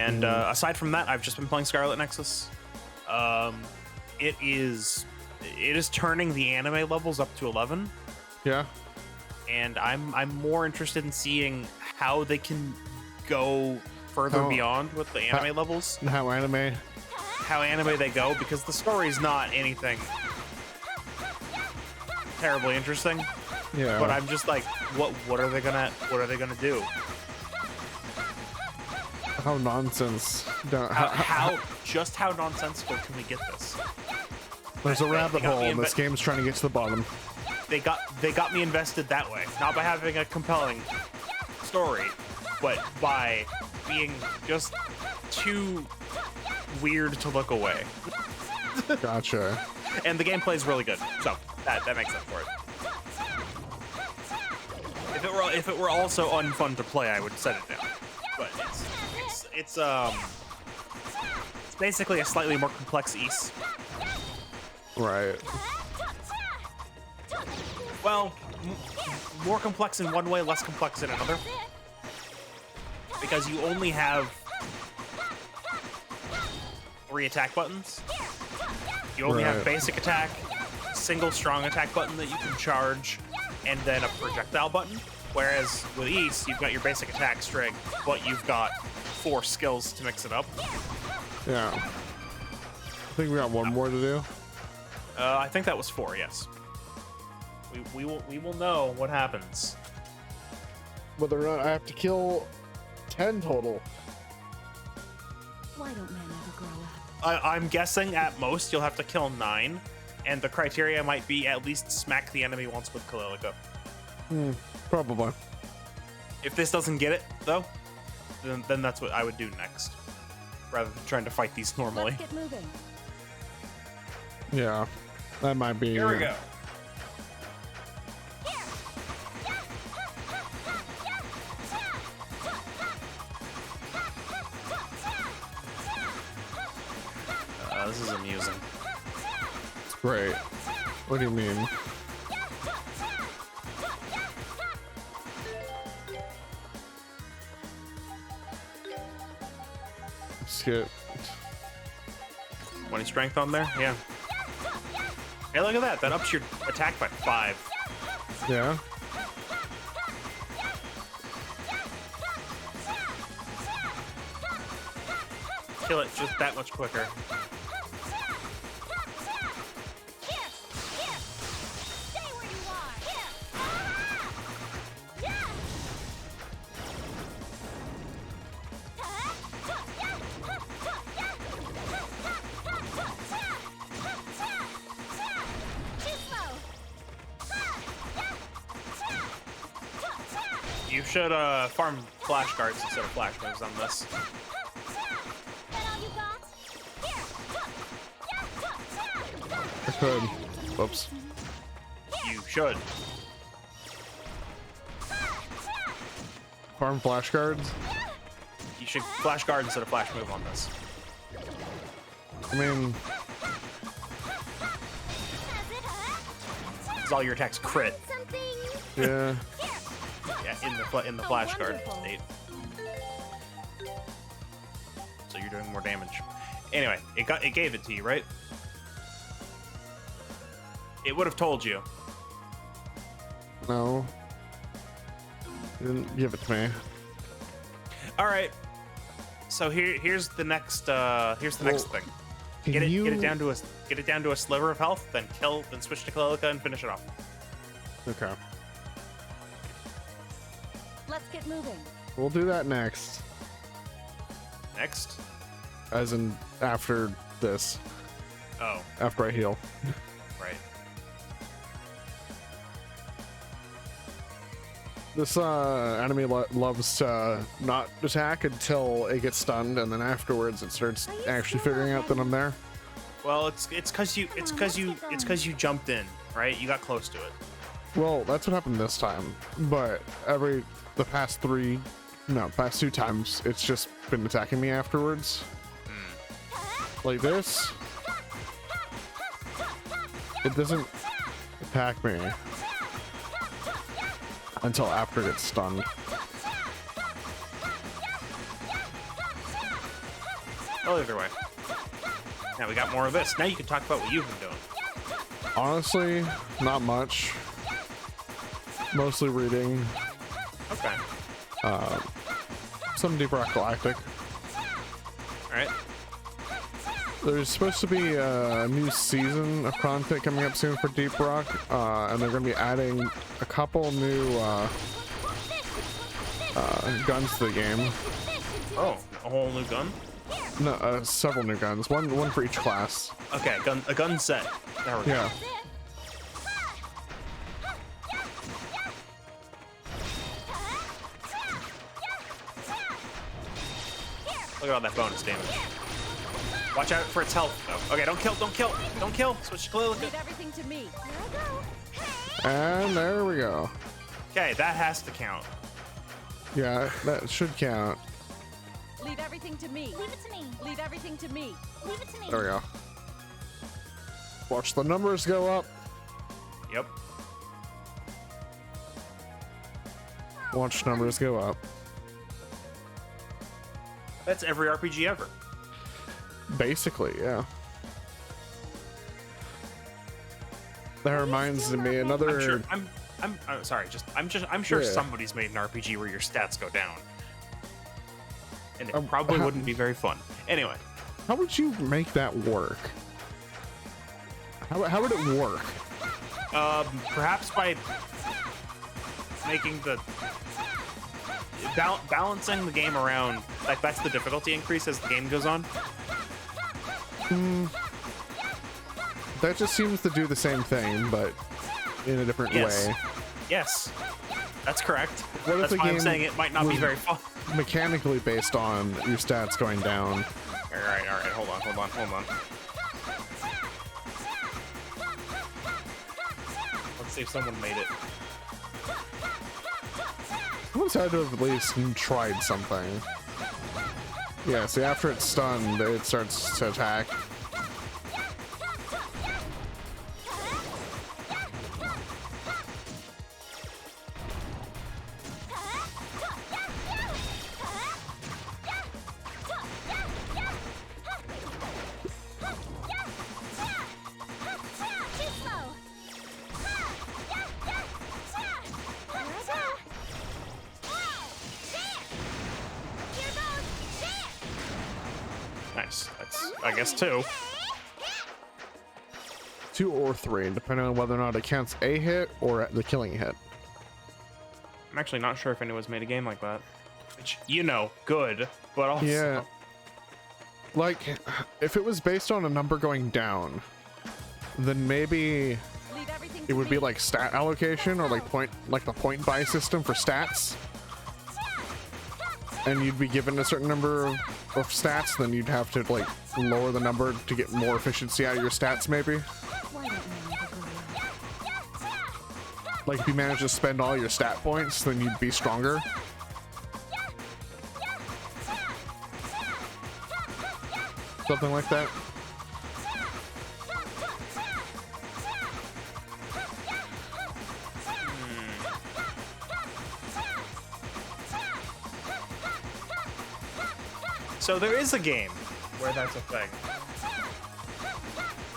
And aside from that, I've just been playing Scarlet Nexus. It is turning the anime levels up to 11. Yeah. And I'm more interested in seeing how they can go further beyond with the anime levels. How anime they go, because the story's not anything terribly interesting. Yeah. But I'm just like, what are they gonna do? How nonsense. How nonsensical can we get this? There's a rabbit hole and this game's trying to get to the bottom. They got me invested that way, not by having a compelling story, but by being just too weird to look away. Gotcha. And the gameplay is really good, so that makes up for it. If it were also unfun to play, I would set it down. But it's basically a slightly more complex Ys. Right. Well, more complex in one way, less complex in another. Because you only have 3 attack buttons. You only have basic attack, single strong attack button that you can charge, and then a projectile button. Whereas with Ys, you've got your basic attack string, but you've got 4 skills to mix it up. Yeah. I think we got one more to do. I think that was 4, yes. We will know what happens. Whether or not I have to kill 10 total. Why don't men ever grow up? I'm guessing at most you'll have to kill 9, and the criteria might be at least smack the enemy once with Kalilica. Probably. If this doesn't get it, though, then that's what I would do next, rather than trying to fight these normally. Let's get moving. Yeah, that might be. Here we go. This is amusing. It's great. What do you mean? Let's get 20 strength on there? Yeah. Hey, look at that. That ups your attack by 5. yeah. Kill it just that much quicker. You should farm flash guards instead of flash moves on this. I could. Whoops. You should. Farm flash guards? You should flash guard instead of flash move on this. I mean, Because all your attacks crit. yeah. Yeah, in the flash guard state. So you're doing more damage. Anyway, it gave it to you, right? It would have told you. No. You didn't give it to me. All right. So here's the next thing. Get it down to a sliver of health, then switch to Kalilica and finish it off. Okay. Let's get moving. We'll do that next. Next. As in after this. Oh, After I heal. right. This enemy loves to not attack until it gets stunned, and then afterwards it starts actually figuring out that I'm there. Well, it's because you jumped in, right? You got close to it. Well, that's what happened this time, but the past 2 times it's just been attacking me afterwards. Like this. It doesn't attack me until after it's stunned. Well, either way. Now we got more of this. Now you can talk about what you've been doing. Honestly, not much. Mostly reading. Okay. Some Deep Rock Galactic. All right. There's supposed to be a new season of content coming up soon for Deep Rock, and they're going to be adding a couple new guns to the game. Oh, a whole new gun? No, several new guns. One for each class. Okay, a gun set. There we go. Yeah. Look at all that bonus damage. Watch out for its health, though. Okay, don't kill, don't kill, don't kill. Switch to clear. Leave everything to me. Here I go. And there we go. Okay, that has to count. Yeah, that should count. Leave everything to me. Leave it to me. Leave everything to me. Leave it to me. There we go. Watch the numbers go up. Yep. Watch numbers go up. That's every RPG ever. Basically, yeah. That reminds me another. I'm sorry. I'm sure Yeah. somebody's made an RPG where your stats go down, and it probably wouldn't be very fun. Anyway, How would you make that work? How would it work? perhaps by making the balancing the game around. Like that's the difficulty increase as the game goes on. That just seems to do the same thing, but in a different Yes. way. Yes, that's correct. What if That's the why I'm game saying it might not be was- very fun. Mechanically based on your stats going down. All right. Hold on. Let's see if someone made it. Someone's had to have at least tried something. Yeah, see, after it's stunned, it starts to attack. Too slow. Nice. That's, I guess, 2. 2 or 3, depending on whether or not it counts a hit or the killing hit. I'm actually not sure if anyone's made a game like that. Which, you know, good, but also... Yeah. Like, if it was based on a number going down, then maybe Leave everything it to would me. be like stat allocation or like the point buy system for stats. And you'd be given a certain number of stats, then you'd have to like lower the number to get more efficiency out of your stats maybe. Why don't you never grow up? Like if you manage to spend all your stat points, then you'd be stronger. Something like that. So there is a game where that's a thing.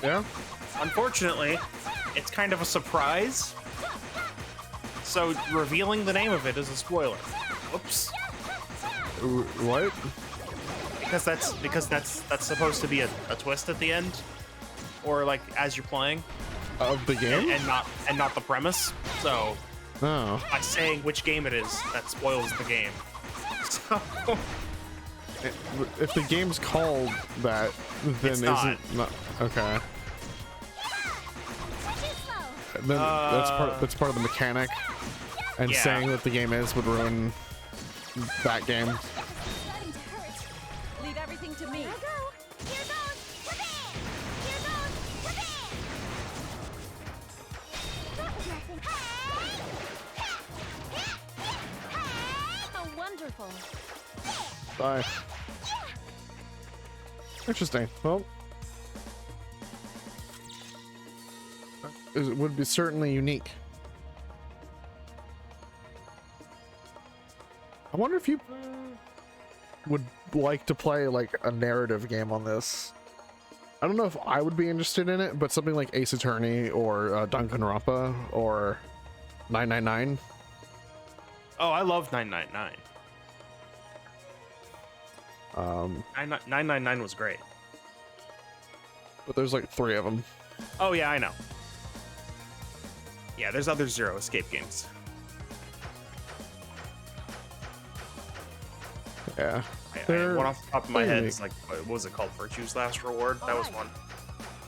Yeah? Unfortunately, it's kind of a surprise. So revealing the name of it is a spoiler. Whoops. What? Because that's supposed to be a twist at the end, or like as you're playing, Of the game? and not the premise. So Oh. by saying which game it is, that spoils the game. So If the game's called that, then It's isn't not okay. Then that's part of the mechanic, and Yeah. saying what the game is would ruin that game. Starting to hurt. Leave everything to me. Here goes. Here goes. Kabam! Here goes. Kabam! That was nothing. How wonderful. Bye. Interesting. Well, it would be certainly unique. I wonder if you. would like to play like a narrative game on this. I don't know if I would be interested in it, but something like Ace Attorney or Danganronpa or 999. Oh, I love 999. 999 was great. But there's like 3 of them. Oh yeah, I know. Yeah, there's other Zero Escape games. Yeah. One off the top of my head is like, what was it called? Virtue's Last Reward? That was one.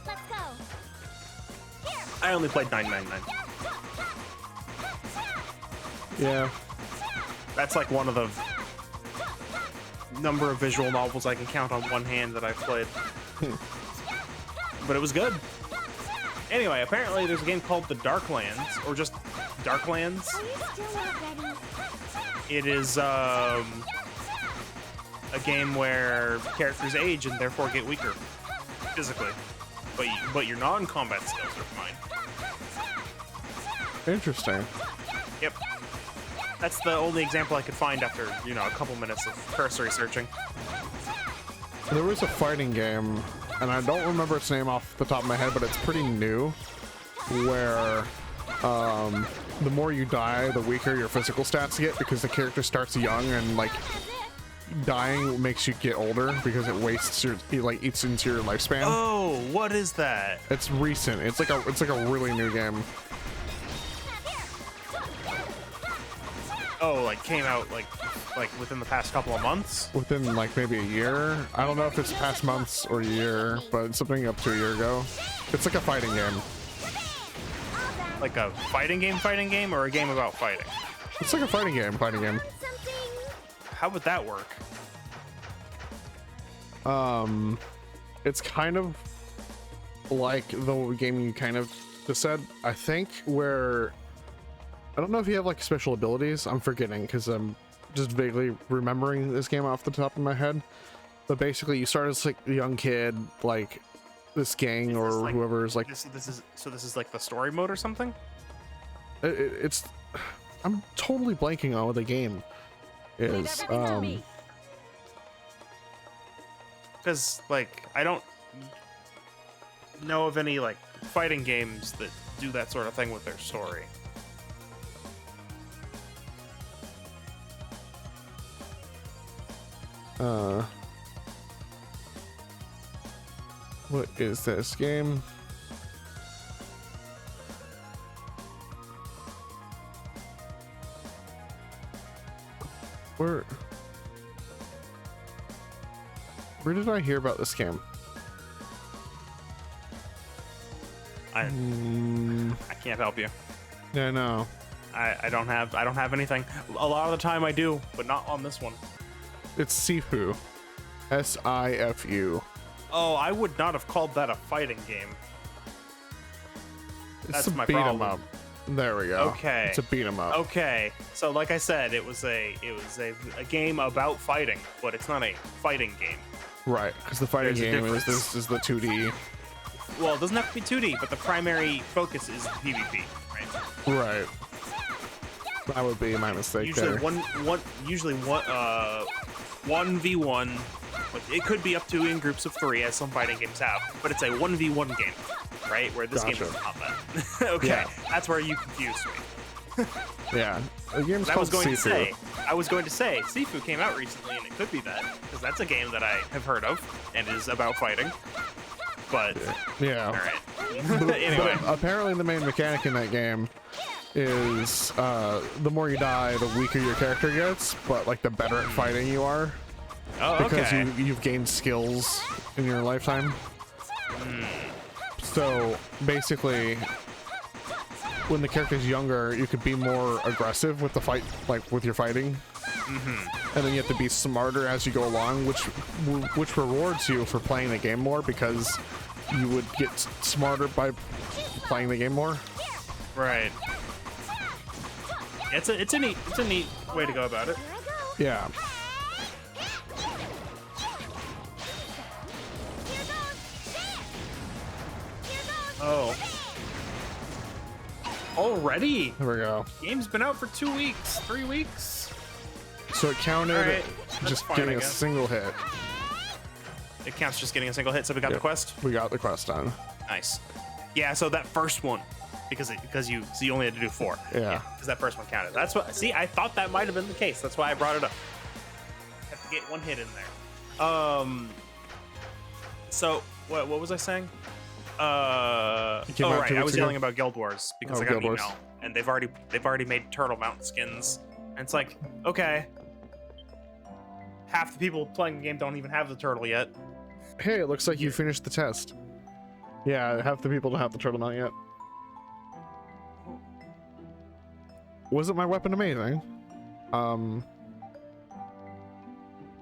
Let's go. I only played 999. Yeah. That's like one of the number of visual novels I can count on one hand that I've played. But it was good. Anyway, apparently there's a game called The Darklands, or just Darklands. Are you still not ready? It is a game where characters age and therefore get weaker physically, but your non-combat skills are fine. Interesting. Yep. That's the only example I could find after, you know, a couple minutes of cursory searching. There was a fighting game, and I don't remember its name off the top of my head, but it's pretty new, where the more you die, the weaker your physical stats get, because the character starts young, and like dying makes you get older because it wastes your, it like eats into your lifespan. Oh, what is that? It's recent. It's like a really new game. Oh, like came out like within the past couple of months? Within like maybe a year. I don't know if it's past months or a year, but it's something up to a year ago. It's like a fighting game. Like a fighting game, or a game about fighting? It's like a fighting game. Something. How would that work? It's kind of like the game you kind of just said, I think, where I don't know if you have like special abilities. I'm forgetting because I'm just vaguely remembering this game off the top of my head. But basically, you start as like a young kid, like this gang or like, whoever is like. This is like the story mode or something? It's. I'm totally blanking on what the game is. Because like I don't know of any like fighting games that do that sort of thing with their story. What is this game? Where did I hear about this game? I can't help you. Yeah, no. I don't have anything. A lot of the time I do, but not on this one. It's Sifu. S-I-F-U. Oh, I would not have called that a fighting game. It's That's a my beat 'em problem. up. There we go. Okay. It's a beat 'em up. Okay, so like I said, it was a game about fighting, but it's not a fighting game. Right, because the fighting There's a game is difference. this is the 2D. Well, it doesn't have to be 2D, but the primary focus is PvP, right? Right. That would be my mistake Usually there. usually 1v1. But it could be up to in groups of 3, as some fighting games have. But it's a 1v1 game, right? Where this game Gotcha. is not that. Okay, Yeah. that's where you confused me. Yeah, the game's I was called going Sifu. to say, Sifu came out recently, and it could be that, because that's a game that I have heard of and is about fighting. But Yeah. all right. Anyway, But apparently the main mechanic in that game is the more you die, the weaker your character gets, but like the better at fighting you are. oh, Because okay. you've gained skills in your lifetime. So basically, when the character's younger, you could be more aggressive with the fight, like with your fighting. And then you have to be smarter as you go along, which rewards you for playing the game more, because you would get smarter by playing the game more. Right. It's a neat way to go about it. Here I go. Yeah. Here goes. Here goes. Oh. Already? There we go. Game's been out for 2 weeks, 3 weeks. So it counted All right. just fine, getting I a guess. single hit. It counts just getting a single hit, so we got the Yep. quest. We got the quest done. Nice. Yeah, so that first one, because you only had to do 4. Yeah. Because that first one counted. That's what. See, I thought that might have been the case. That's why I brought it up. Have to get 1 hit in there. So what was I saying? Oh came out right, 2 I weeks was ago? yelling about Guild Wars because Oh, I got an Guild Wars. email and they've already made Turtle Mountain skins, and it's like, okay, half the people playing the game don't even have the turtle yet. Hey, it looks like you finished the test. Yeah, half the people don't have the turtle mount yet. Wasn't my weapon amazing?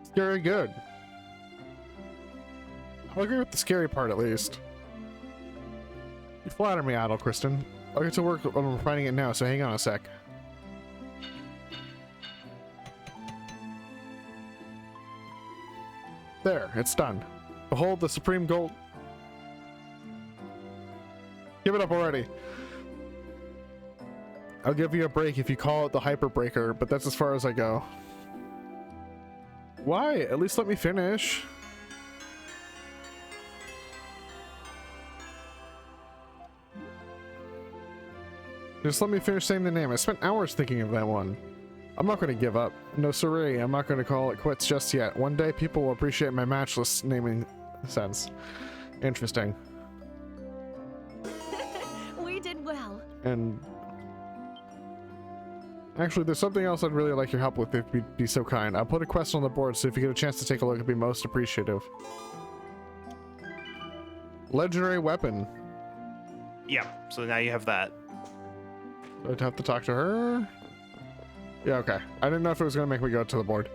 Scary good. I'll agree with the scary part at least. You flatter me, Adel, Kristen. I'll get to work on refining it now, so hang on a sec. There, it's done. Behold the supreme gold. Give it up already. I'll give you a break if you call it the hyper breaker, but that's as far as I go. Why? At least let me finish. Just let me finish saying the name. I spent hours thinking of that one. I'm not going to give up. No siree, I'm not going to call it quits just yet. One day people will appreciate my matchless naming sense. Interesting. We did well. And actually, there's something else I'd really like your help with if you'd be so kind. I'll put a quest on the board, so if you get a chance to take a look, I'd be most appreciative. Legendary weapon. Yeah, so now you have that. I'd have to talk to her. Yeah, okay. I didn't know if it was going to make me go to the board.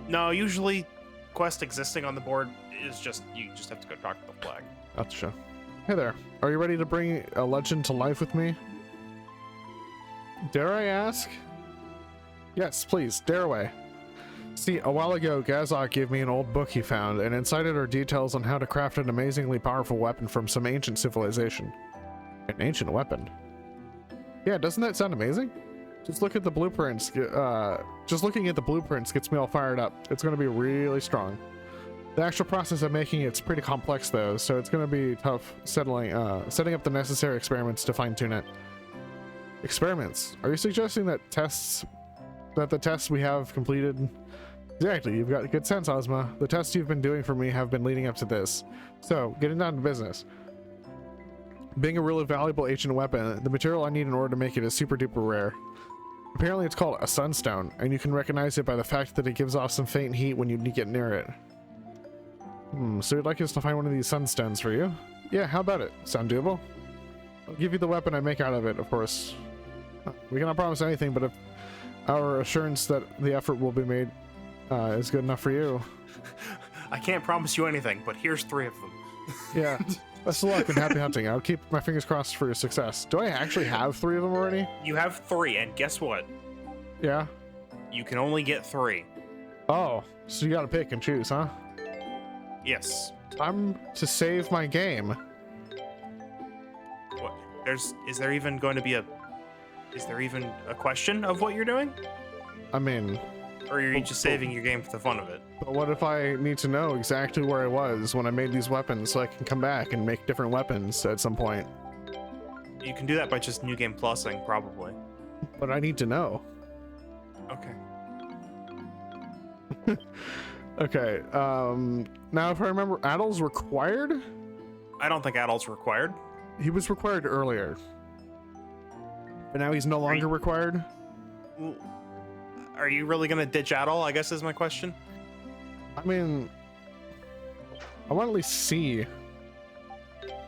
No, usually quest existing on the board is just, you just have to go talk to the flag. Gotcha. Hey there. Are you ready to bring a legend to life with me? Dare I ask? Yes, please. Dare away. See, a while ago, Gazok gave me an old book he found, and inside it are details on how to craft an amazingly powerful weapon from some ancient civilization. An ancient weapon? Yeah, doesn't that sound amazing? Just look at the blueprints. Just looking at the blueprints gets me all fired up. It's going to be really strong. The actual process of making it's pretty complex though, so it's going to be tough setting up the necessary experiments to fine-tune it. Experiments? Are you suggesting that the tests we have completed? Exactly, you've got good sense, Ozma. The tests you've been doing for me have been leading up to this. So, getting down to business. Being a really valuable ancient weapon, the material I need in order to make it is super duper rare. Apparently it's called a sunstone, and you can recognize it by the fact that it gives off some faint heat when you get near it. So you'd like us to find one of these sunstones for you? Yeah, how about it? Sound doable? I'll give you the weapon I make out of it, of course. We cannot promise anything, but if our assurance that the effort will be made is good enough for you. I can't promise you anything, but here's 3 of them. Yeah. Best of luck and happy hunting. I'll keep my fingers crossed for your success. Do I actually have 3 of them already? You have 3, and guess what? Yeah. You can only get 3. Oh, so you gotta pick and choose, huh? Yes. Time to save my game. What? Is there even a question of what you're doing? I mean, Or are you just saving your game for the fun of it? but what if I need to know exactly where I was when I made these weapons so I can come back and make different weapons at some point? You can do that by just New Game Plusing, probably. But I need to know. Okay. Okay, now if I remember, Adel's required? I don't think adults required. He was required earlier. But now he's no longer required? Well, are you really gonna ditch Adol, I guess is my question? I mean, I want to at least see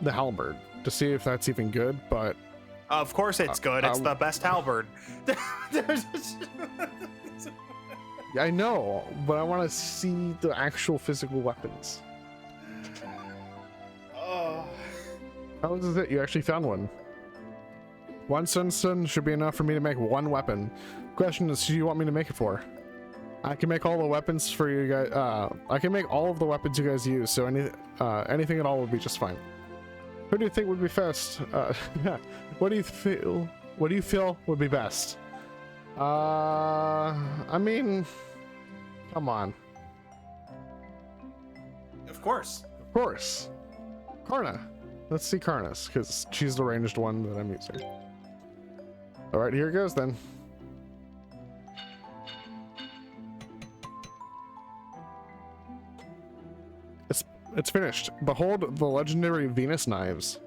the halberd to see if that's even good, but Of course it's good. It's the best halberd. I know, but I want to see the actual physical weapons. Oh. How is it? You actually found one. One sunstone should be enough for me to make one weapon. Question is, who do you want me to make it for? I can make all the weapons for you guys. I can make all of the weapons you guys use, so anything at all would be just fine. Who do you think would be best? What do you feel? What do you feel would be best? I mean, Come on. Of course. Of course. Karna. Let's see Karna's, because she's the ranged one that I'm using. All right, here it goes then. It's finished. Behold the legendary Venus knives.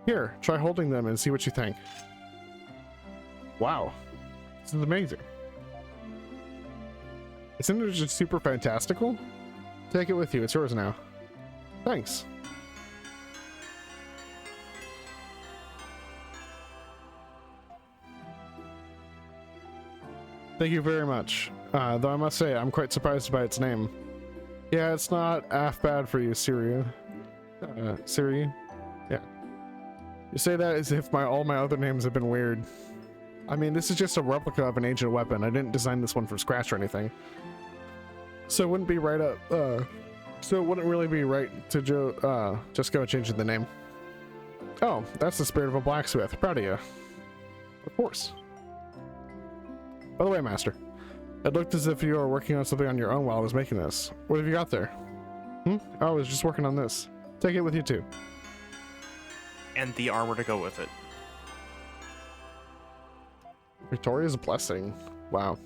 Here, try holding them and see what you think. Wow. This is amazing. Isn't it just super fantastical? Take it with you. It's yours now. Thanks. Thank you very much. Though I must say, I'm quite surprised by its name. Yeah, it's not half bad for you, Syria. Siri? Yeah. You say that as if all my other names have been weird. I mean, this is just a replica of an ancient weapon. I didn't design this one from scratch or anything. So it wouldn't be right up, so it wouldn't really be right to just go changing the name. Oh, that's the spirit of a blacksmith. Proud of you. Of course. By the way, Master, it looked as if you were working on something on your own while I was making this. What have you got there? Oh, I was just working on this. Take it with you too. And the armor to go with it. Victoria's blessing. Wow.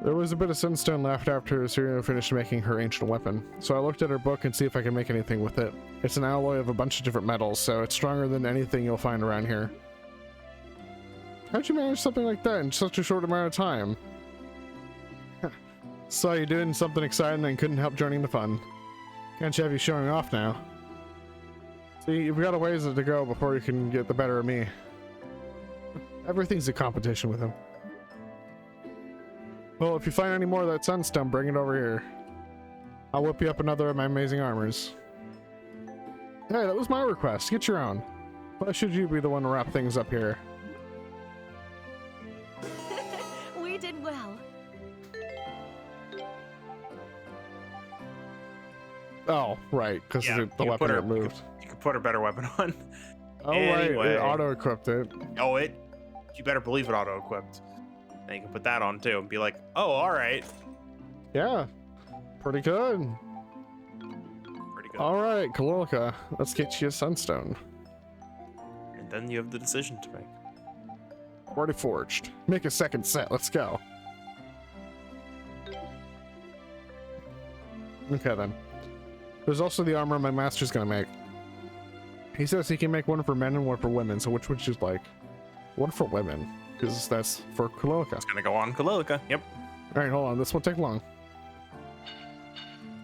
There was a bit of sunstone left after Syria finished making her ancient weapon, so I looked at her book and see if I can make anything with it. It's an alloy of a bunch of different metals, so it's stronger than anything you'll find around here. How'd you manage something like that in such a short amount of time? Saw you doing something exciting and couldn't help joining the fun. Can't you have you showing off now? See, you've got a ways to go before you can get the better of me. Everything's a competition with him. Well, if you find any more of that sunstone, bring it over here. I'll whip you up another of my amazing armors. Hey, that was my request. Get your own. Why should you be the one to wrap things up here? We did well. Oh, right, because Yeah, the weapon got moved. You could put a better weapon on. Oh, Anyway. right, it auto-equipped it. Oh, you better believe it auto-equipped. Then you can put that on too and be like, oh, all right. Yeah, pretty good. Pretty good. All right, Kalilka, let's get you a sunstone. And then you have the decision to make. Already forged. Make a second set, let's go. Okay then. There's also the armor my master's gonna make. He says he can make one for men and one for women, so which would you like? One for women, because that's for Kalilka. It's gonna go on Kalilka. Yep. Alright, hold on, this won't take long.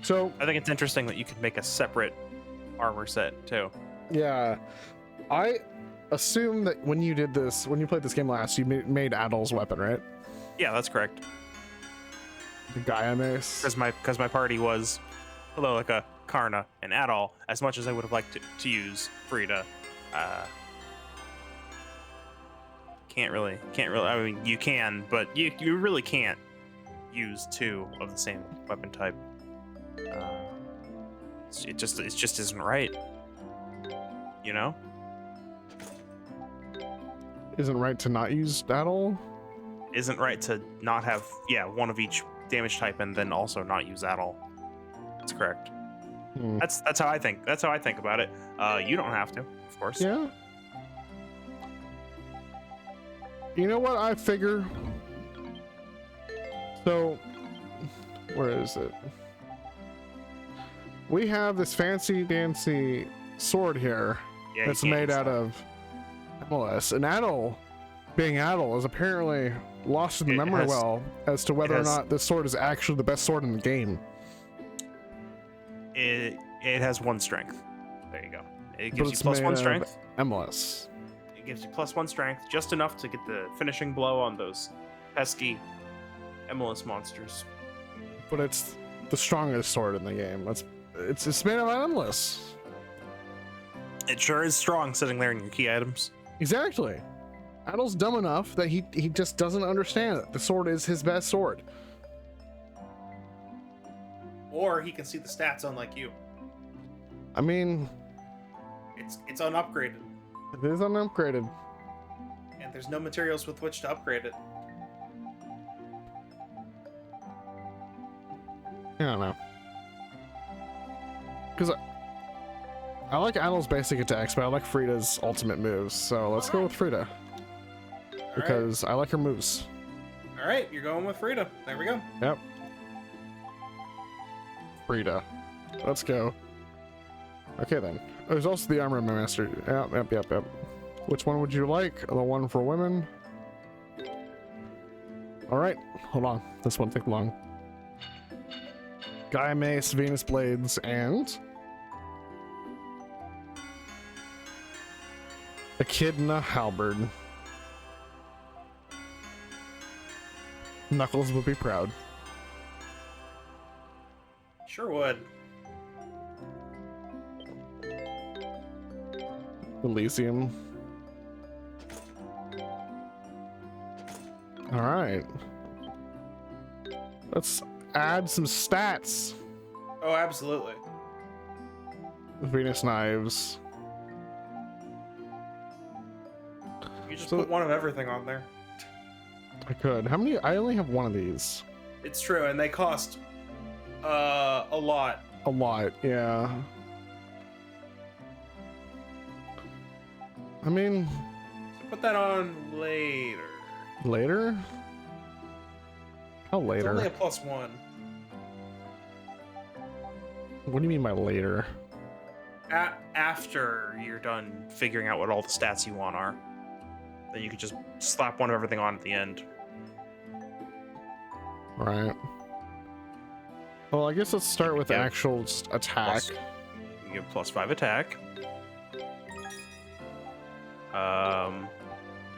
So, I think it's interesting that you could make a separate armor set too. yeah, I assume that when you did this, when you played this game last, you made Adol's weapon, right? Yeah, that's correct. The Gaia Mace. Because my party was Kalilka, Karna, and Adol. As much as I would have liked to use Frida, can't really. I mean, you can, but you really can't use two of the same weapon type. It just isn't right. You know? Isn't right to not use Adol? Isn't right to not have one of each damage type and then also not use Adol. That's correct. That's how I think. That's how I think about it. You don't have to, of course. Yeah. You know what I figure? So, where is it? We have this fancy dancy sword here Yeah, that's you can't made use out that. of MLS. And Adol, being Adol, is apparently lost in the It memory has- well as to whether or has- not this sword is actually the best sword in the game. It has one strength. There you go. It But gives you it's plus made one of strength. MLS. It gives you plus one strength, just enough to get the finishing blow on those pesky MLS monsters. But it's the strongest sword in the game. It's made of MLS. It sure is strong sitting there in your key items. Exactly. Adol's dumb enough that he just doesn't understand that the sword is his best sword. Or he can see the stats unlike you. I mean, It's unupgraded, it is unupgraded. and there's no materials with which to upgrade it. I don't know. Because I like Adol's basic attacks, but I like Frida's ultimate moves. So let's go with Frida. Because I like her moves. All right, you're going with Frida. There we go. Yep. Frida. Let's go. Okay then. There's also the Armor Master. Yep. Which one would you like? The one for women? Alright, hold on. This won't take long. Gaia Mace, Venus Blades, and Echidna Halberd. Knuckles would be proud. Sure would. Elysium. All right. Let's add some stats. Oh, absolutely. Venus Knives. You just So- put one of everything on there. I could. How many? I only have one of these. It's true, and they cost a lot. A lot, yeah. I mean, So put that on later. later? How It's later? only a +1. What do you mean by later? After you're done figuring out what all the stats you want are, then you could just slap one of everything on at the end. Right. Well, I guess let's start with Yeah. actual attack. You give +5 attack.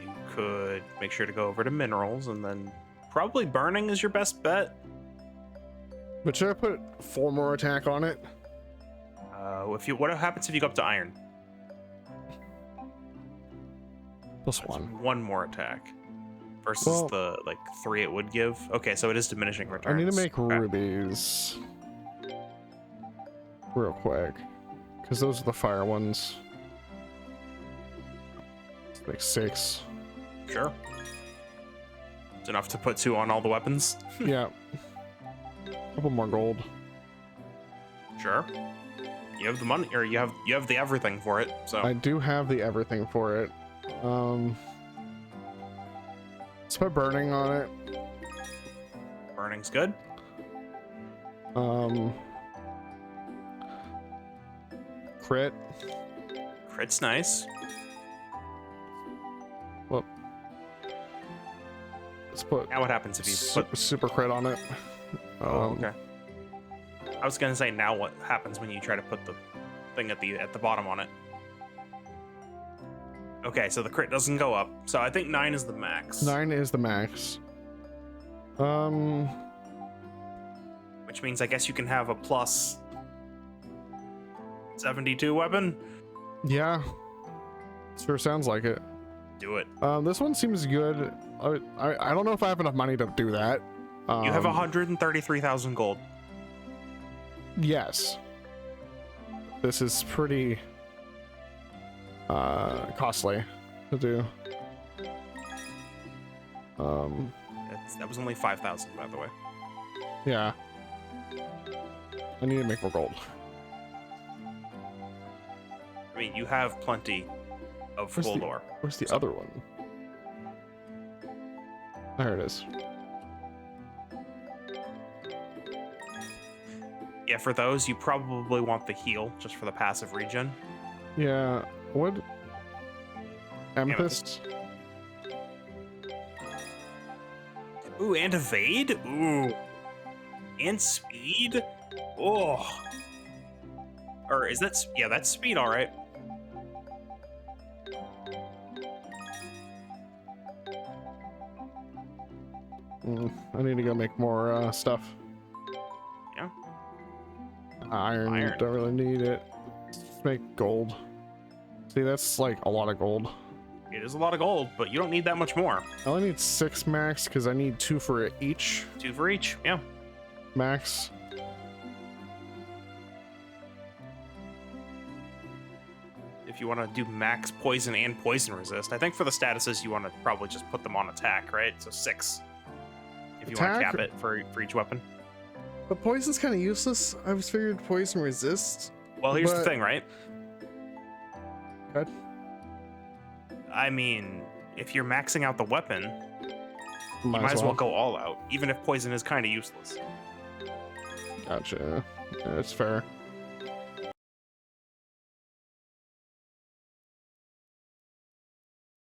You could make sure to go over to minerals, and then probably burning is your best bet. But should I put 4 more attack on it? What happens if you go up to iron? Plus 1. One more attack versus Well- the 3 it would give. Okay, so it is diminishing I returns. need to make Okay. rubies. Real quick. Because those are the fire ones. It's like 6. Sure. It's enough to put 2 on all the weapons. Yeah. Couple more gold. Sure. You have the money, or you have the everything for it. So I do have the everything for it. Let's put burning on it. burning's good. Crit. Crit's nice. Well, let's put Now what happens if you put? super crit on it. Oh, okay. I was gonna say, now what happens when you try to put the thing at the bottom on it? Okay, so the crit doesn't go up. So I think 9 is the max. 9 is the max. Which means I guess you can have a plus 72 weapon. Yeah. Sure sounds like it. Do it. This one seems good. I don't know if I have enough money to do that. You have 133,000 gold. Yes. This is pretty costly to do. That was only 5,000, by the way. Yeah. I need to make more gold. I mean, you have plenty of gold ore. Where's the other one? There it is. Yeah, for those, you probably want the heal just for the passive regen. Yeah. What? Amethyst? Ooh, and evade? Ooh. And speed? Oh. Or is that... Yeah, that's speed, all right. I need to go make more stuff. Yeah. Iron. Don't really need it. Let's make gold. See, that's like a lot of gold. It is a lot of gold, but you don't need that much more. I only need 6 max because I need 2 for each 2 for each, yeah. max. If you want to do max poison and poison resist. I think for the statuses, you want to probably just put them on attack, right? So 6. If you want to Attack? cap it for each weapon. But poison's kind of useless. I was figured poison resists. Well, here's the But- thing, right? Good. I mean, if you're maxing out the weapon, you Might might as well go all out, even if poison is kind of useless. Gotcha. Yeah, that's fair.